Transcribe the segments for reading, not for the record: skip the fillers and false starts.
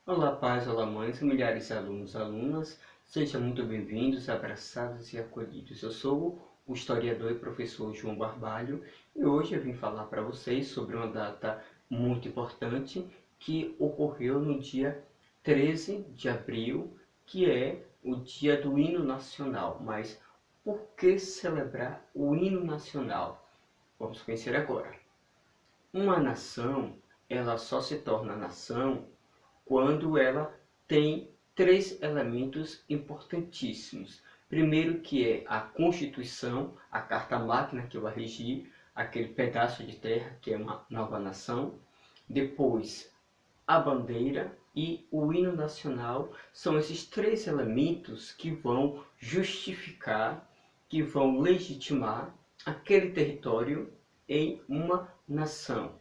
Olá, pais, olá, mães, familiares, alunos, alunas, sejam muito bem-vindos, abraçados e acolhidos. Eu sou o historiador e professor João Barbalho e hoje eu vim falar para vocês sobre uma data muito importante que ocorreu no dia 13 de abril, que é o Dia do Hino Nacional. Mas por que celebrar o hino nacional? Vamos conhecer agora. Uma nação, ela só se torna nação quando ela tem três elementos importantíssimos. Primeiro, que é a Constituição, a Carta Magna que vai regir aquele pedaço de terra que é uma nova nação. Depois, a bandeira e o hino nacional são esses três elementos que vão justificar, que vão legitimar aquele território em uma nação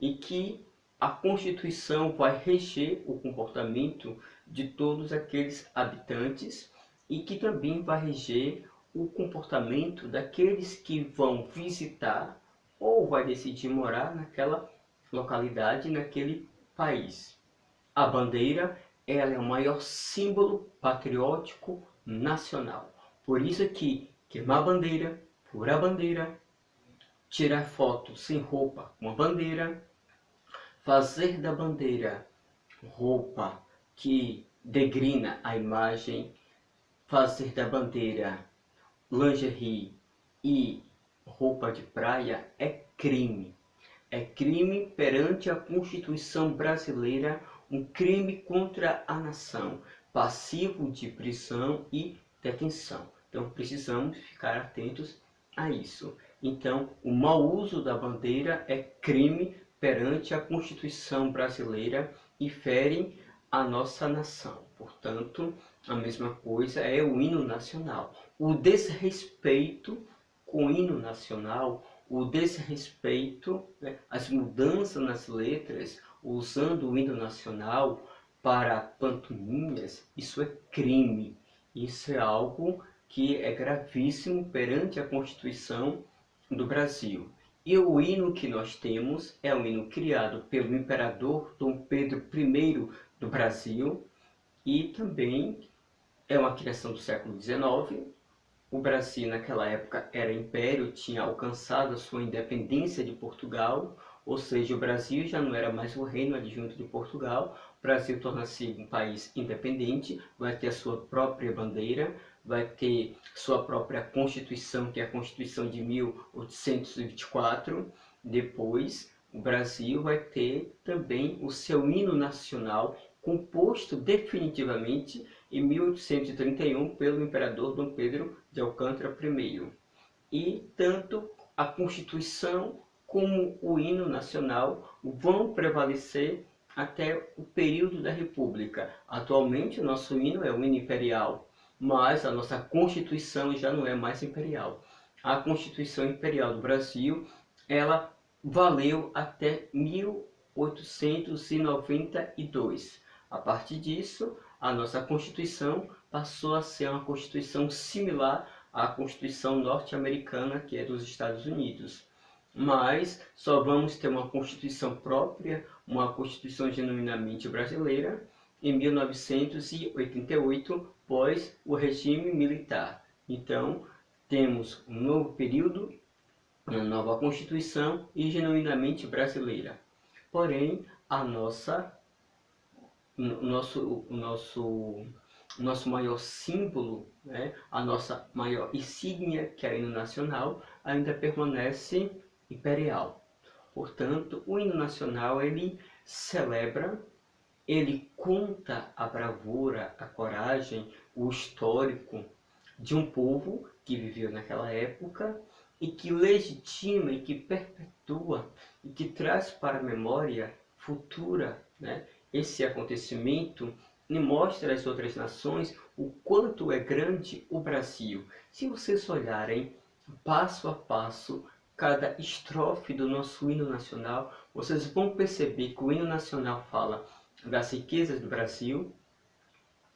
e que a Constituição vai reger o comportamento de todos aqueles habitantes e que também vai reger o comportamento daqueles que vão visitar ou vai decidir morar naquela localidade, naquele país. A bandeira, ela é o maior símbolo patriótico nacional. Por isso que queimar a bandeira, furar a bandeira, tirar foto sem roupa com a bandeira, fazer da bandeira roupa que degrina a imagem, fazer da bandeira lingerie e roupa de praia é crime. É crime perante a Constituição brasileira, um crime contra a nação, passivo de prisão e detenção. Então precisamos ficar atentos a isso. Então, o mau uso da bandeira é crime perante a Constituição brasileira e fere a nossa nação. Portanto, a mesma coisa é o hino nacional. O desrespeito com o hino nacional, o desrespeito, as mudanças nas letras, usando o hino nacional para pantomimas, isso é crime. Isso é algo que é gravíssimo perante a Constituição do Brasil. E o hino que nós temos é um hino criado pelo imperador Dom Pedro I do Brasil e também é uma criação do século XIX. O Brasil naquela época era império, tinha alcançado a sua independência de Portugal, ou seja, o Brasil já não era mais o reino adjunto de Portugal. O Brasil torna-se um país independente, vai ter a sua própria bandeira, vai ter sua própria Constituição, que é a Constituição de 1824. Depois, o Brasil vai ter também o seu hino nacional, composto definitivamente em 1831 pelo imperador Dom Pedro de Alcântara I. E tanto a Constituição como o hino nacional vão prevalecer até o período da República. Atualmente o nosso hino é o hino imperial, mas a nossa Constituição já não é mais imperial. A Constituição Imperial do Brasil, ela valeu até 1892. A partir disso, a nossa Constituição passou a ser uma Constituição similar à Constituição norte-americana, que é dos Estados Unidos. Mas só vamos ter uma Constituição própria, uma Constituição genuinamente brasileira, em 1988, pós o regime militar. Então, temos um novo período, uma nova Constituição e genuinamente brasileira. Porém, a nossa o nosso maior símbolo, né, a nossa maior insígnia, que é o hino nacional, ainda permanece imperial. Portanto, o hino nacional, ele celebra, ele conta a bravura, a coragem, o histórico de um povo que viveu naquela época e que legitima e que perpetua e que traz para a memória futura, né, esse acontecimento e mostra às outras nações o quanto é grande o Brasil. Se vocês olharem passo a passo cada estrofe do nosso hino nacional, vocês vão perceber que o hino nacional fala das riquezas do Brasil,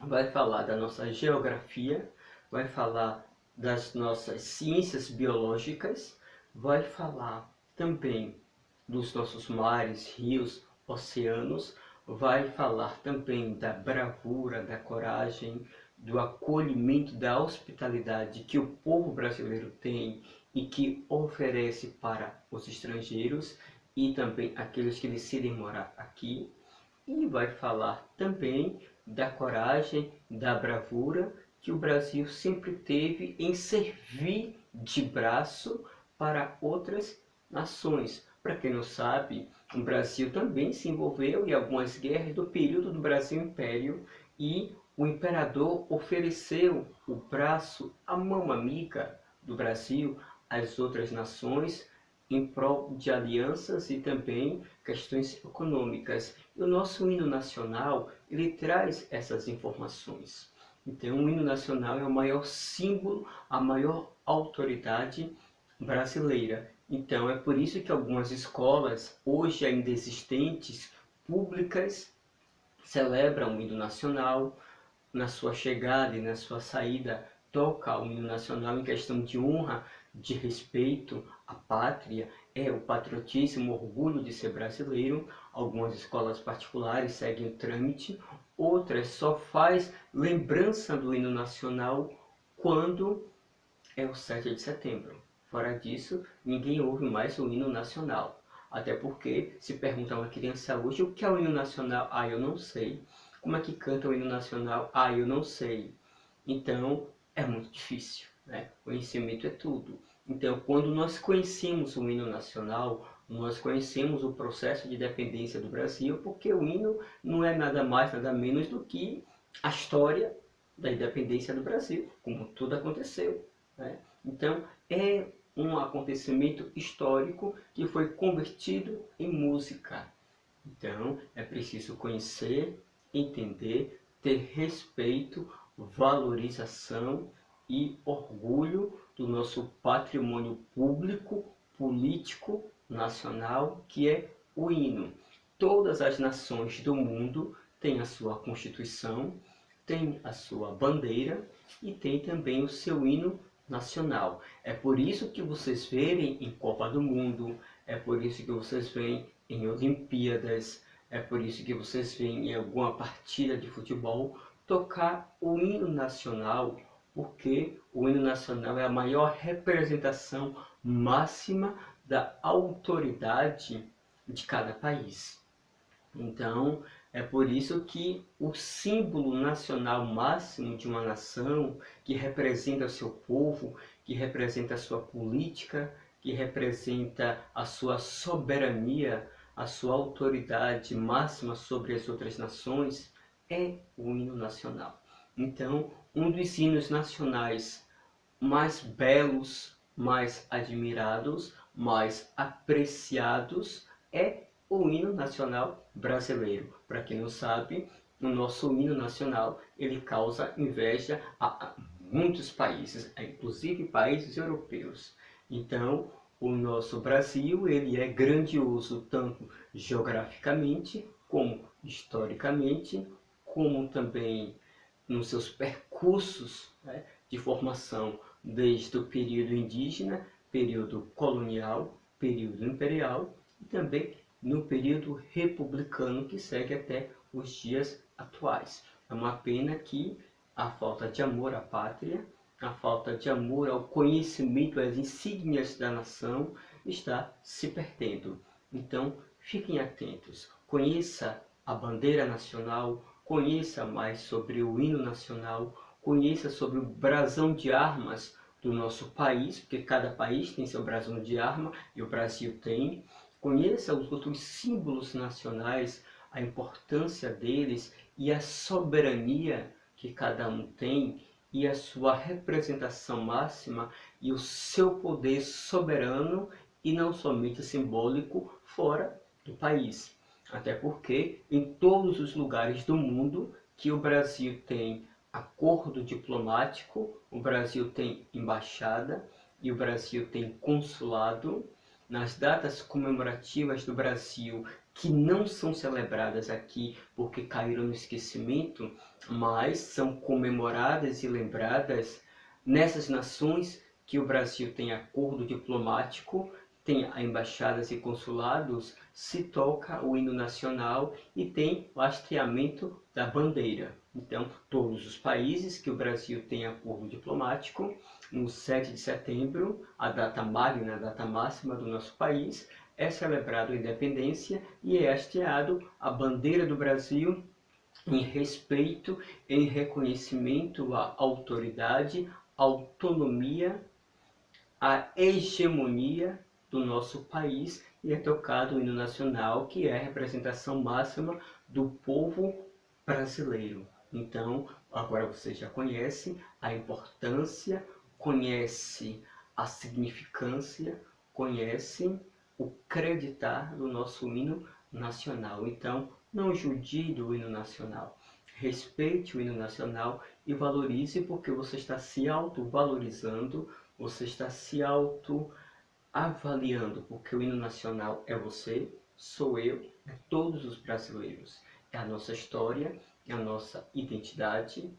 vai falar da nossa geografia, vai falar das nossas ciências biológicas, vai falar também dos nossos mares, rios, oceanos, vai falar também da bravura, da coragem, do acolhimento, da hospitalidade que o povo brasileiro tem e que oferece para os estrangeiros e também aqueles que decidem morar aqui. E vai falar também da coragem, da bravura que o Brasil sempre teve em servir de braço para outras nações. Para quem não sabe, o Brasil também se envolveu em algumas guerras do período do Brasil Império e o imperador ofereceu o braço, a mão amiga do Brasil às outras nações em prol de alianças e também questões econômicas. E o nosso hino nacional, ele traz essas informações. Então, o hino nacional é o maior símbolo, a maior autoridade brasileira. Então, é por isso que algumas escolas, hoje ainda existentes, públicas, celebram o hino nacional. Na sua chegada e na sua saída, toca o hino nacional em questão de honra, de respeito à pátria, é o patriotismo, o orgulho de ser brasileiro. Algumas escolas particulares seguem o trâmite, outras só faz lembrança do hino nacional quando é o 7 de setembro. Fora disso, ninguém ouve mais o hino nacional. Até porque, se pergunta a uma criança hoje o que é o hino nacional, ah, eu não sei. Como é que canta o hino nacional, ah, eu não sei. Então, é muito difícil, né? Conhecimento é tudo. Então, quando nós conhecemos o hino nacional, nós conhecemos o processo de independência do Brasil, porque o hino não é nada mais, nada menos do que a história da independência do Brasil, como tudo aconteceu, né? Então, é um acontecimento histórico que foi convertido em música. Então, é preciso conhecer, entender, ter respeito, valorização e orgulho do nosso patrimônio público, político, nacional, que é o hino. Todas as nações do mundo têm a sua Constituição, têm a sua bandeira e têm também o seu hino nacional. É por isso que vocês verem em Copa do Mundo, é por isso que vocês veem em Olimpíadas, é por isso que vocês veem em alguma partida de futebol tocar o hino nacional, porque o hino nacional é a maior representação máxima da autoridade de cada país. Então, é por isso que o símbolo nacional máximo de uma nação, que representa o seu povo, que representa a sua política, que representa a sua soberania, a sua autoridade máxima sobre as outras nações, é o hino nacional. Então, um dos hinos nacionais mais belos, mais admirados, mais apreciados é o hino nacional brasileiro. Para quem não sabe, o nosso hino nacional ele causa inveja a muitos países, inclusive países europeus. Então, o nosso Brasil ele é grandioso tanto geograficamente como historicamente, como também nos seus percursos, né, de formação desde o período indígena, período colonial, período imperial e também no período republicano que segue até os dias atuais. É uma pena que a falta de amor à pátria, a falta de amor ao conhecimento, às insígnias da nação está se perdendo. Então, fiquem atentos, conheça a bandeira nacional, conheça mais sobre o hino nacional, conheça sobre o brasão de armas do nosso país, porque cada país tem seu brasão de arma e o Brasil tem. Conheça os outros símbolos nacionais, a importância deles e a soberania que cada um tem e a sua representação máxima e o seu poder soberano e não somente simbólico fora do país. Até porque em todos os lugares do mundo que o Brasil tem acordo diplomático, o Brasil tem embaixada e o Brasil tem consulado, nas datas comemorativas do Brasil que não são celebradas aqui porque caíram no esquecimento, mas são comemoradas e lembradas nessas nações que o Brasil tem acordo diplomático, tem embaixadas e consulados, se toca o hino nacional e tem o hasteamento da bandeira. Então, todos os países que o Brasil tem acordo diplomático, no 7 de setembro, a data magna, a data máxima do nosso país, é celebrado a independência e é hasteado a bandeira do Brasil em respeito, em reconhecimento à autoridade, autonomia, à hegemonia do nosso país, e é tocado o hino nacional, que é a representação máxima do povo brasileiro. Então, agora você já conhece a importância, conhece a significância, conhece o creditar do nosso hino nacional. Então, não judia do hino nacional. Respeite o hino nacional e valorize, porque você está se autovalorizando, você está se autoavaliando, porque o hino nacional é você, sou eu, é todos os brasileiros. É a nossa história, é a nossa identidade,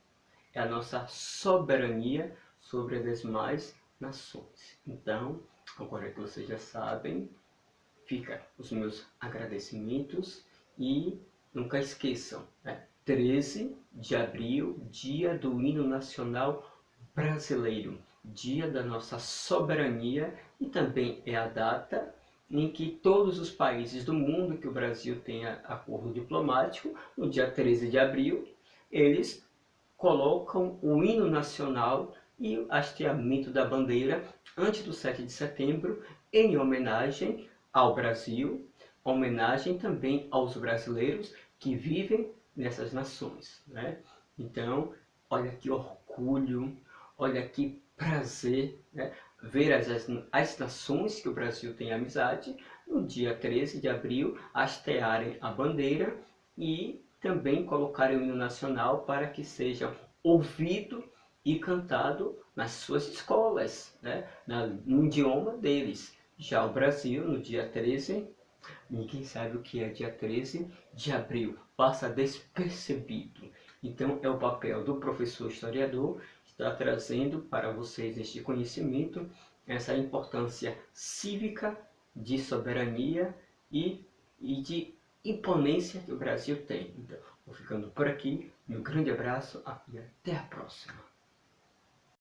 é a nossa soberania sobre as demais nações. Então, agora que vocês já sabem, fica os meus agradecimentos e nunca esqueçam, né? 13 de abril, dia do hino nacional brasileiro, dia da nossa soberania, e também é a data em que todos os países do mundo que o Brasil tenha acordo diplomático, no dia 13 de abril, eles colocam o hino nacional e o hasteamento da bandeira antes do 7 de setembro, em homenagem ao Brasil, homenagem também aos brasileiros que vivem nessas nações, né? Então, olha que orgulho, olha que prazer, né? Ver as nações que o Brasil tem amizade, no dia 13 de abril, hastearem a bandeira e também colocarem o hino nacional para que seja ouvido e cantado nas suas escolas, né? No idioma deles. Já o Brasil, no dia 13, ninguém sabe o que é dia 13 de abril, passa despercebido. Então é o papel do professor historiador estar trazendo para vocês este conhecimento, essa importância cívica de soberania e de imponência que o Brasil tem. Então, vou ficando por aqui, um grande abraço e até a próxima.